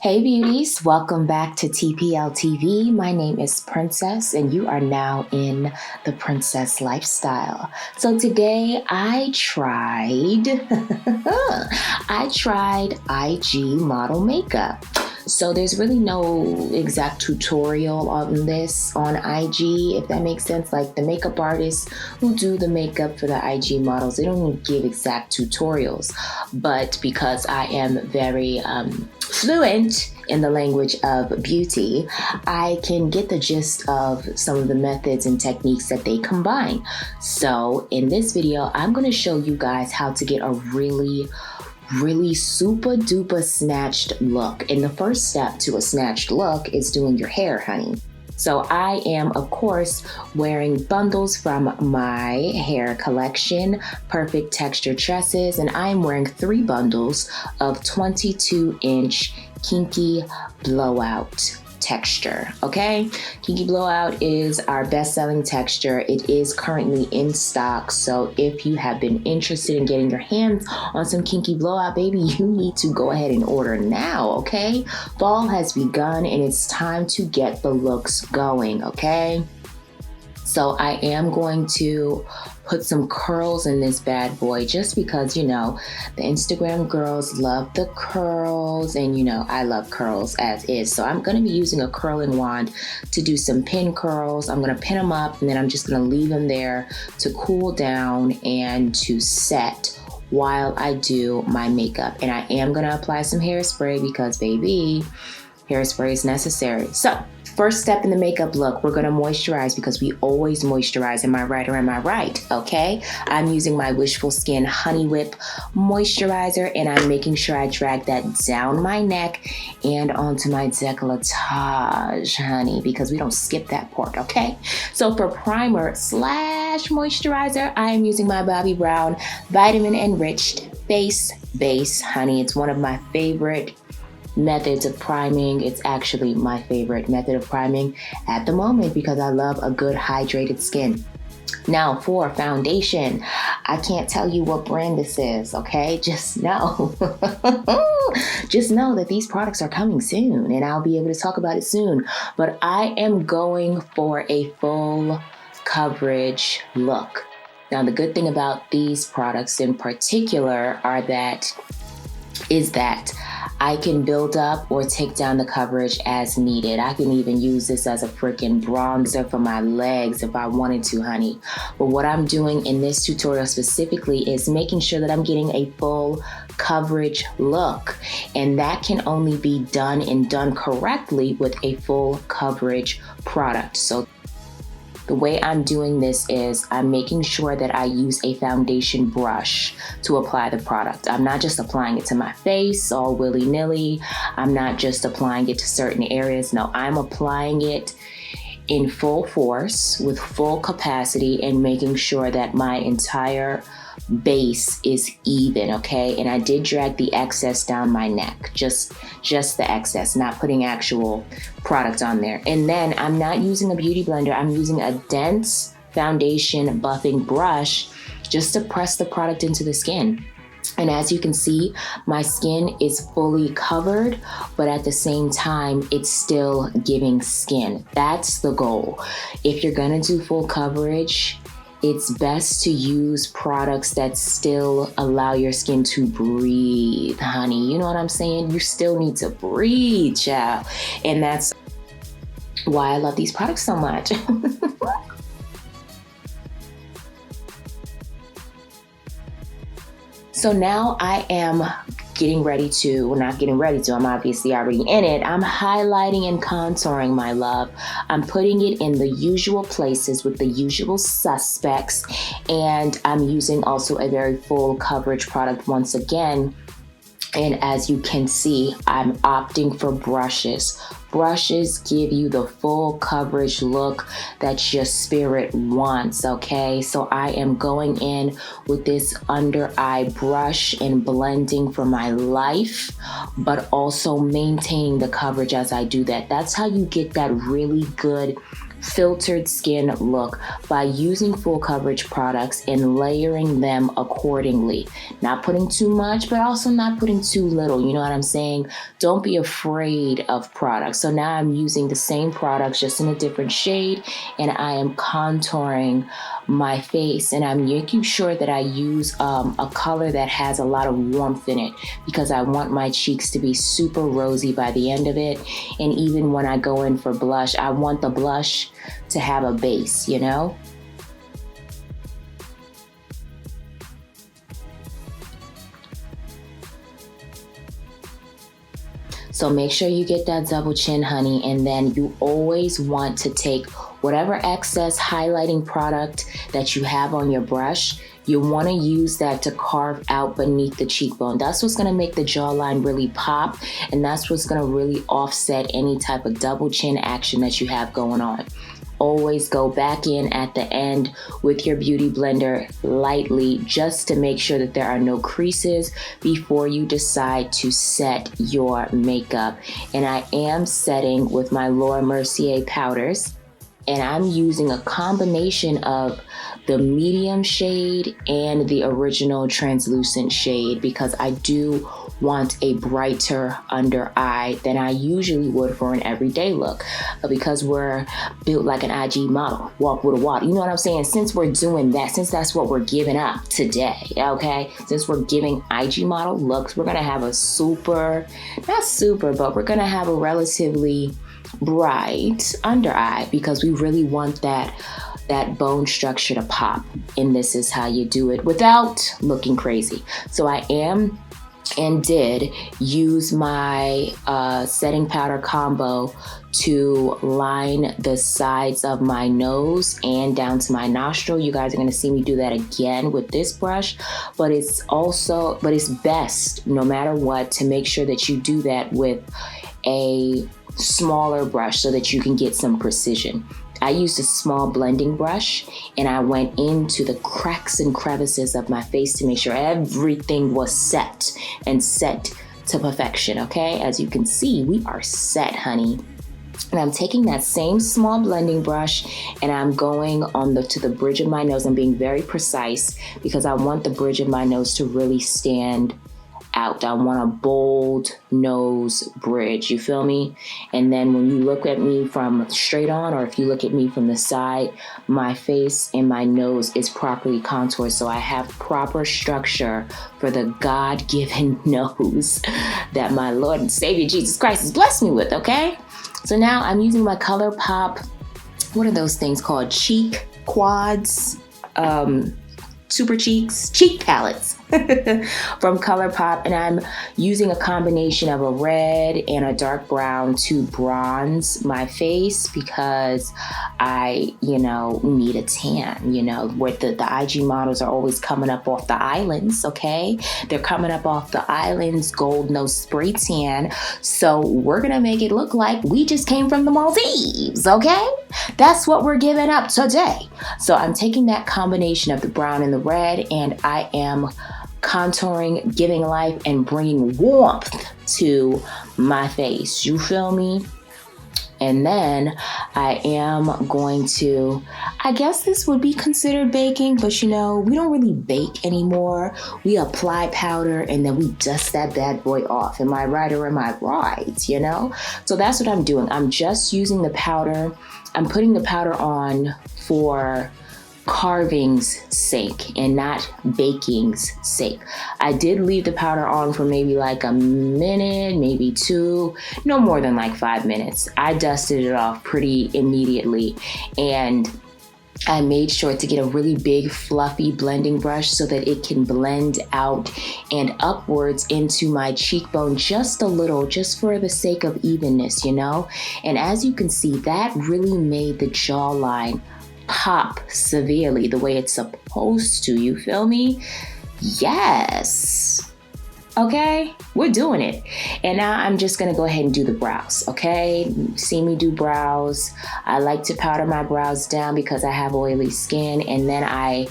Hey beauties, welcome back to TPL TV. My name is Princess and you are now in the Princess Lifestyle. So today I tried IG model makeup. So there's really no exact tutorial on this on IG, if that makes sense. Like the makeup artists who do the makeup for the IG models, they don't give exact tutorials. But because I am very fluent in the language of beauty, I can get the gist of some of the methods and techniques that they combine. So in this video, I'm going to show you guys how to get a really super duper snatched look. And the first step to a snatched look is doing your hair, honey. So I am, of course, wearing bundles from my hair collection, Perfect Texture Tresses, and I'm wearing 3 bundles of 22-inch Kinky Blowout texture, okay? Kinky Blowout is our best-selling texture. It is currently in stock, so if you have been interested in getting your hands on some Kinky Blowout, baby, you need to go ahead and order now, okay? Fall has begun and it's time to get the looks going, okay? So I am going to put some curls in this bad boy just because, you know, the Instagram girls love the curls and, you know, I love curls as is. So I'm going to be using a curling wand to do some pin curls. I'm going to pin them up and then I'm just going to leave them there to cool down and to set while I do my makeup. And I am going to apply some hairspray because, baby, hairspray is necessary. So first step in the makeup look, we're gonna moisturize because we always moisturize. Am I right or am I right? Okay. I'm using my WISHFUL Skin Honey Whip moisturizer and I'm making sure I drag that down my neck and onto my décolletage, honey, because we don't skip that part, okay? So for primer slash moisturizer, I am using my Bobbi Brown Vitamin Enriched Face Base, honey. It's one of my favorite methods of priming. It's actually my favorite method of priming at the moment because I love a good hydrated skin. Now for foundation, I can't tell you what brand this is, okay? Just know, just know that these products are coming soon and I'll be able to talk about it soon. But I am going for a full coverage look. Now the good thing about these products in particular is that I can build up or take down the coverage as needed. I can even use this as a freaking bronzer for my legs if I wanted to, honey. But what I'm doing in this tutorial specifically is making sure that I'm getting a full coverage look. And that can only be done and done correctly with a full coverage product. So the way I'm doing this is I'm making sure that I use a foundation brush to apply the product. I'm not just applying it to my face all willy-nilly. I'm not just applying it to certain areas. No, I'm applying it in full force with full capacity and making sure that my entire base is even, okay? And I did drag the excess down my neck, just the excess, not putting actual product on there. And then I'm not using a beauty blender. I'm using a dense foundation buffing brush just to press the product into the skin. And as you can see, my skin is fully covered, but at the same time, it's still giving skin. That's the goal. If you're gonna do full coverage, it's best to use products that still allow your skin to breathe, honey. You know what I'm saying? You still need to breathe, child. And that's why I love these products so much. So now I am getting ready to, well, not getting ready to, I'm obviously already in it. I'm highlighting and contouring, my love. I'm putting it in the usual places with the usual suspects. And I'm using also a very full coverage product once again. And as you can see, I'm opting for brushes. Brushes give you the full coverage look that your spirit wants, okay? So I am going in with this under eye brush and blending for my life, but also maintaining the coverage as I do that. That's how you get that really good filtered skin look by using full coverage products and layering them accordingly. Not putting too much, but also not putting too little. You know what I'm saying? Don't be afraid of products. So now I'm using the same products, just in a different shade, and I am contouring my face, and I'm making sure that I use a color that has a lot of warmth in it, because I want my cheeks to be super rosy by the end of it. And even when I go in for blush, I want the blush to have a base, you know? So make sure you get that double chin, honey, and then you always want to take whatever excess highlighting product that you have on your brush. You want to use that to carve out beneath the cheekbone. That's what's going to make the jawline really pop, and that's what's going to really offset any type of double chin action that you have going on. Always go back in at the end with your beauty blender lightly, just to make sure that there are no creases before you decide to set your makeup. And I am setting with my Laura Mercier powders, and I'm using a combination of the medium shade and the original translucent shade, because I do want a brighter under eye than I usually would for an everyday look, because we're built like an IG model, walk with a water. You know what I'm saying? Since we're doing that, since that's what we're giving up today, okay? Since we're giving IG model looks, we're gonna have a but we're gonna have a relatively bright under eye, because we really want that bone structure to pop. And this is how you do it without looking crazy. So I am and did use my setting powder combo to line the sides of my nose and down to my nostril. You guys are going to see me do that again with this brush, but it's best, no matter what, to make sure that you do that with a smaller brush so that you can get some precision. I used a small blending brush, and I went into the cracks and crevices of my face to make sure everything was set to perfection, okay? As you can see, we are set, honey. And I'm taking that same small blending brush, and I'm going to the bridge of my nose. I'm being very precise because I want the bridge of my nose to really stand out. I want a bold nose bridge, you feel me? And then when you look at me from straight on, or if you look at me from the side, my face and my nose is properly contoured, so I have proper structure for the God-given nose that my Lord and Savior Jesus Christ has blessed me with, okay? So now I'm using my ColourPop, what are those things called? Cheek quads, super cheeks, cheek palettes from ColourPop, and I'm using a combination of a red and a dark brown to bronze my face, because I, need a tan, where the IG models are always coming up off the islands, okay? They're coming up off the islands, gold nose spray tan, so we're gonna make it look like we just came from the Maldives, okay? That's what we're giving up today. So I'm taking that combination of the brown and the red, and I am contouring, giving life, and bringing warmth to my face. You feel me? And then I am going to, I guess this would be considered baking, but we don't really bake anymore. We apply powder and then we dust that bad boy off. Am I right or am I right? So that's what I'm doing. I'm just using the powder. I'm putting the powder on for carving's sake and not baking's sake. I did leave the powder on for maybe like a minute, maybe two, no more than like 5 minutes. I dusted it off pretty immediately, and I made sure to get a really big fluffy blending brush so that it can blend out and upwards into my cheekbone just a little, just for the sake of evenness, And as you can see, that really made the jawline pop severely the way it's supposed to. You feel me? Yes. Okay, we're doing it. And now I'm just gonna go ahead and do the brows, okay? See me do brows. I like to powder my brows down because I have oily skin, and then I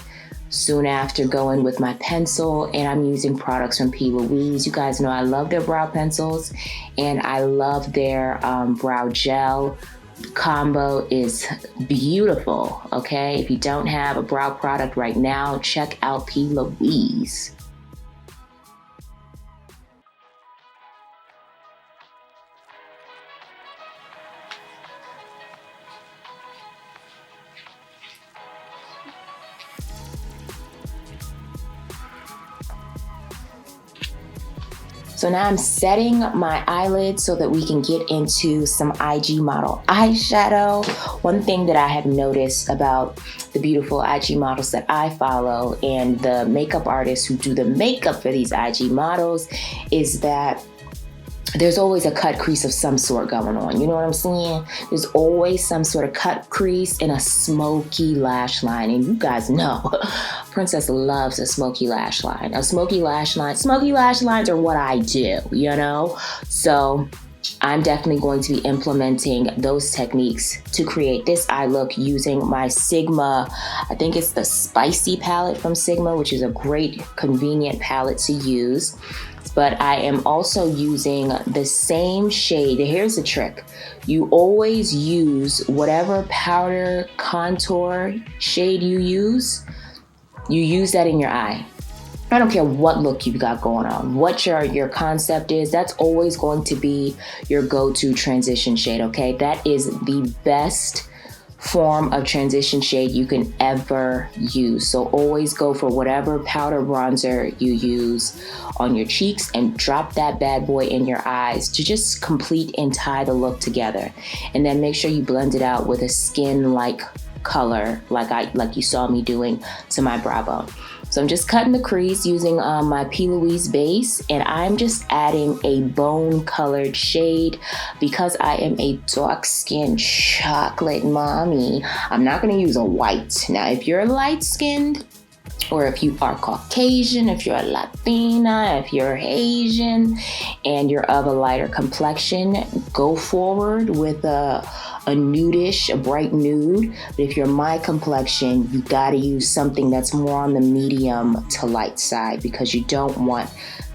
soon after go in with my pencil, and I'm using products from P. Louise. You guys know I love their brow pencils, and I love their brow gel. combo is beautiful, okay? If you don't have a brow product right now, check out P. Louise. So now I'm setting my eyelids so that we can get into some IG model eyeshadow. One thing that I have noticed about the beautiful IG models that I follow and the makeup artists who do the makeup for these IG models is that there's always a cut crease of some sort going on. You know what I'm saying? There's always some sort of cut crease and a smoky lash line. And you guys know, Princess loves a smoky lash line. Smoky lash lines are what I do, you know? So I'm definitely going to be implementing those techniques to create this eye look using my Sigma, I think it's the Spicy palette from Sigma, which is a great, convenient palette to use. But I am also using the same shade. Here's the trick. You always use whatever powder contour shade you use that in your eye. I don't care what look you've got going on, what your concept is, that's always going to be your go-to transition shade, okay? That is the best form of transition shade you can ever use. So always go for whatever powder bronzer you use on your cheeks and drop that bad boy in your eyes to just complete and tie the look together. And then make sure you blend it out with a skin-like color like you saw me doing to my brow bone. So I'm just cutting the crease using my P. Louise base, and I'm just adding a bone colored shade because I am a dark skinned chocolate mommy. I'm not gonna use a white. Now, if you're light skinned, or if you are Caucasian, if you're a Latina, if you're Asian, and you're of a lighter complexion, go forward with a nudish, a bright nude. But if you're my complexion, you gotta use something that's more on the medium to light side because you don't want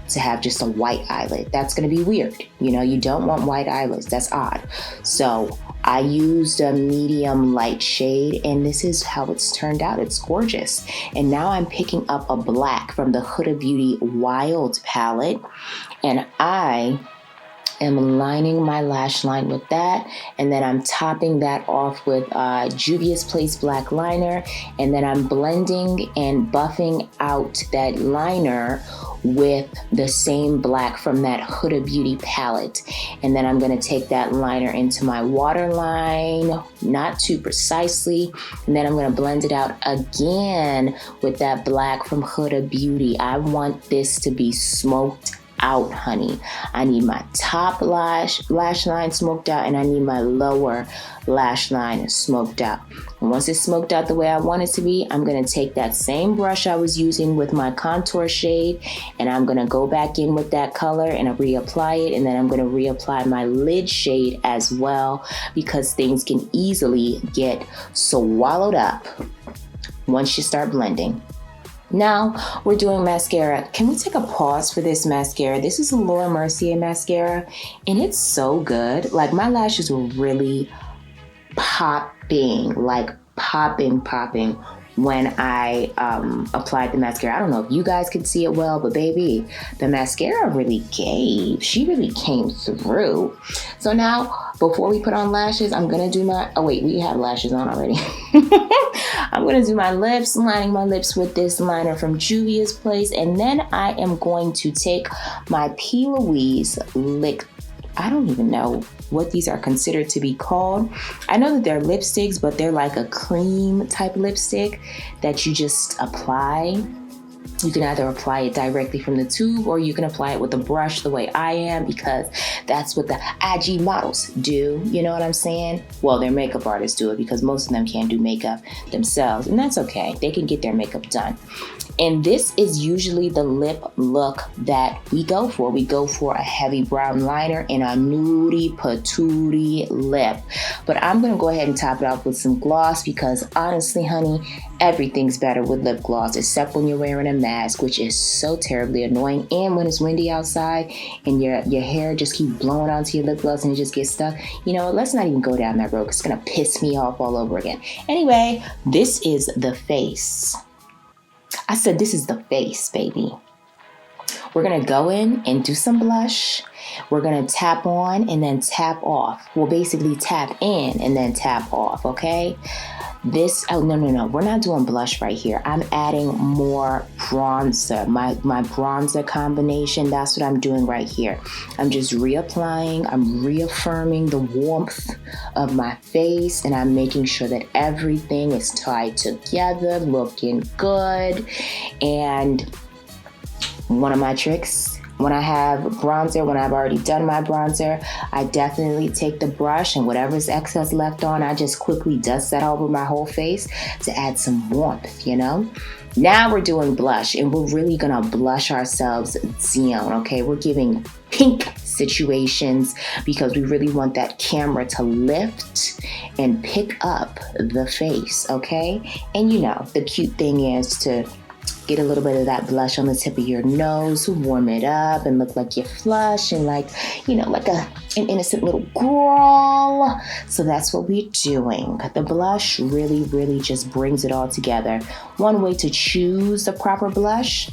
to have just a white eyelid. That's gonna be weird. You know, you don't want white eyelids, that's odd. So I used a medium light shade and this is how it's turned out. It's gorgeous. And now I'm picking up a black from the Huda Beauty Wild palette and I am lining my lash line with that, and then I'm topping that off with Juvia's Place black liner, and then I'm blending and buffing out that liner with the same black from that Huda Beauty palette. And then I'm gonna take that liner into my waterline, not too precisely, and then I'm gonna blend it out again with that black from Huda Beauty. I want this to be smoked out, honey. I need my top lash line smoked out, and I need my lower lash line smoked out. And once it's smoked out the way I want it to be, I'm gonna take that same brush I was using with my contour shade, and I'm gonna go back in with that color and reapply it, and then I'm gonna reapply my lid shade as well, because things can easily get swallowed up once you start blending. Now we're doing mascara. Can we take a pause for this mascara? This is a Laura Mercier mascara, and it's so good. Like, my lashes were really popping, like popping when I applied the mascara. I don't know if you guys could see it well, but baby, the mascara really gave. She really came through. So now, before we put on lashes, I'm gonna do my, oh wait, we have lashes on already. I'm gonna do my lips, lining my lips with this liner from Juvia's Place, and then I am going to take my P. Louise Lick, I don't even know what these are considered to be called. I know that they're lipsticks, but they're like a cream type lipstick that you just apply. You can either apply it directly from the tube or you can apply it with a brush the way I am, because that's what the IG models do. You know what I'm saying? Well, their makeup artists do it because most of them can't do makeup themselves, and that's okay. They can get their makeup done. And this is usually the lip look that we go for. We go for a heavy brown liner and a nudie patootie lip. But I'm going to go ahead and top it off with some gloss because honestly, honey, everything's better with lip gloss except when you're wearing a mask, which is so terribly annoying. And when it's windy outside and your hair just keeps blowing onto your lip gloss and it just gets stuck. You know, let's not even go down that road. It's going to piss me off all over again. Anyway, this is the face. I said this is the face, baby. We're going to go in and do some blush. We're going to tap on and then tap off. Well, basically tap in and then tap off, okay? No. We're not doing blush right here. I'm adding more bronzer. My bronzer combination, that's what I'm doing right here. I'm just reapplying. I'm reaffirming the warmth of my face, and I'm making sure that everything is tied together, looking good. And one of my tricks, when I have bronzer, when I've already done my bronzer, I definitely take the brush and whatever's excess left on, I just quickly dust that over my whole face to add some warmth, you know? Now we're doing blush, and we're really gonna blush ourselves down, okay? We're giving pink situations because we really want that camera to lift and pick up the face, okay? And you know, the cute thing is to get a little bit of that blush on the tip of your nose, warm it up and look like you're flush and like, you know, like an innocent little girl. So that's what we're doing. The blush really just brings it all together. One way to choose the proper blush,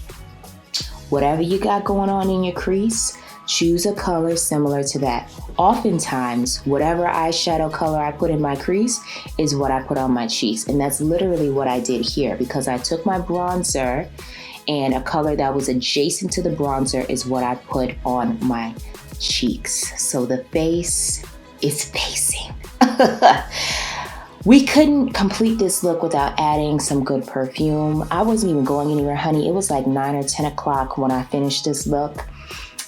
whatever you got going on in your crease, choose a color similar to that. Oftentimes, whatever eyeshadow color I put in my crease is what I put on my cheeks. And that's literally what I did here because I took my bronzer and a color that was adjacent to the bronzer is what I put on my cheeks. So the face is facing. We couldn't complete this look without adding some good perfume. I wasn't even going anywhere, honey. It was like 9 or 10 o'clock when I finished this look.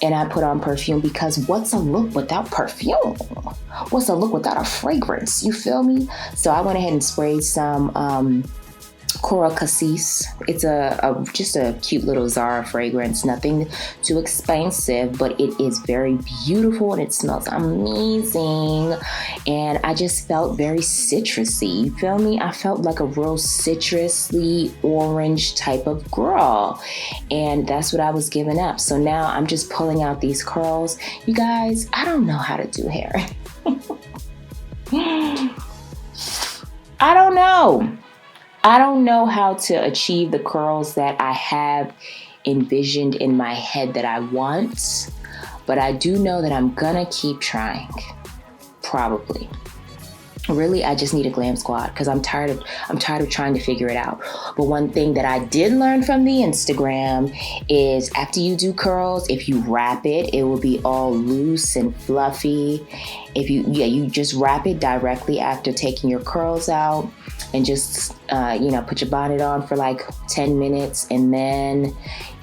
And I put on perfume because what's a look without perfume? What's a look without a fragrance? You feel me? So I went ahead and sprayed some Coral Cassis. It's just a cute little Zara fragrance. Nothing too expensive, but it is very beautiful and it smells amazing. And I just felt very citrusy. You feel me? I felt like a real citrusly orange type of girl. And that's what I was giving up. So now I'm just pulling out these curls. You guys, I don't know how to do hair. I don't know how to achieve the curls that I have envisioned in my head that I want, but I do know that I'm gonna keep trying, probably. Really, I just need a glam squad because I'm tired of trying to figure it out. But one thing that I did learn from the Instagram is after you do curls, if you wrap it, it will be all loose and fluffy. If you just wrap it directly after taking your curls out and just, put your bonnet on for like 10 minutes and then,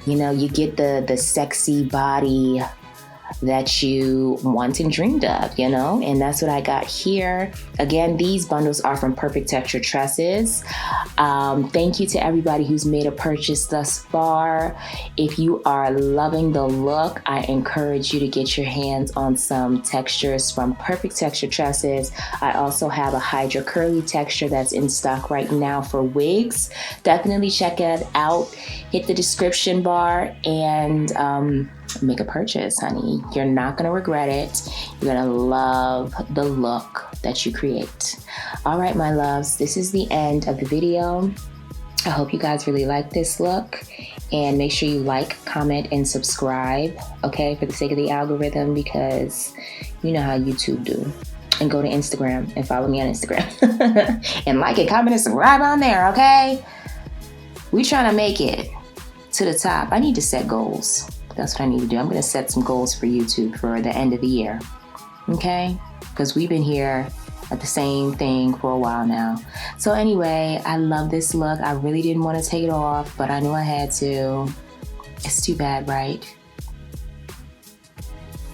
you get the sexy body that you want and dreamed of, and that's what I got here. Again, these bundles are from Perfect Texture Tresses. Thank you to everybody who's made a purchase thus far. If you are loving the look, I encourage you to get your hands on some textures from Perfect Texture Tresses. I also have a Hydra Curly texture that's in stock right now for wigs. Definitely check it out. Hit the description bar and make a purchase, honey. You're not gonna regret it. You're gonna love the look that you create. All right, my loves, this is the end of the video. I hope you guys really like this look, and make sure you like, comment, and subscribe, okay, for the sake of the algorithm, because you know how YouTube do. And go to Instagram and follow me on Instagram. And like it, comment, and subscribe on there, okay? We trying to make it to the top. I need to set goals. That's what I need to do. I'm going to set some goals for YouTube for the end of the year. Okay? Because we've been here at the same thing for a while now. So anyway, I love this look. I really didn't want to take it off, but I knew I had to. It's too bad, right?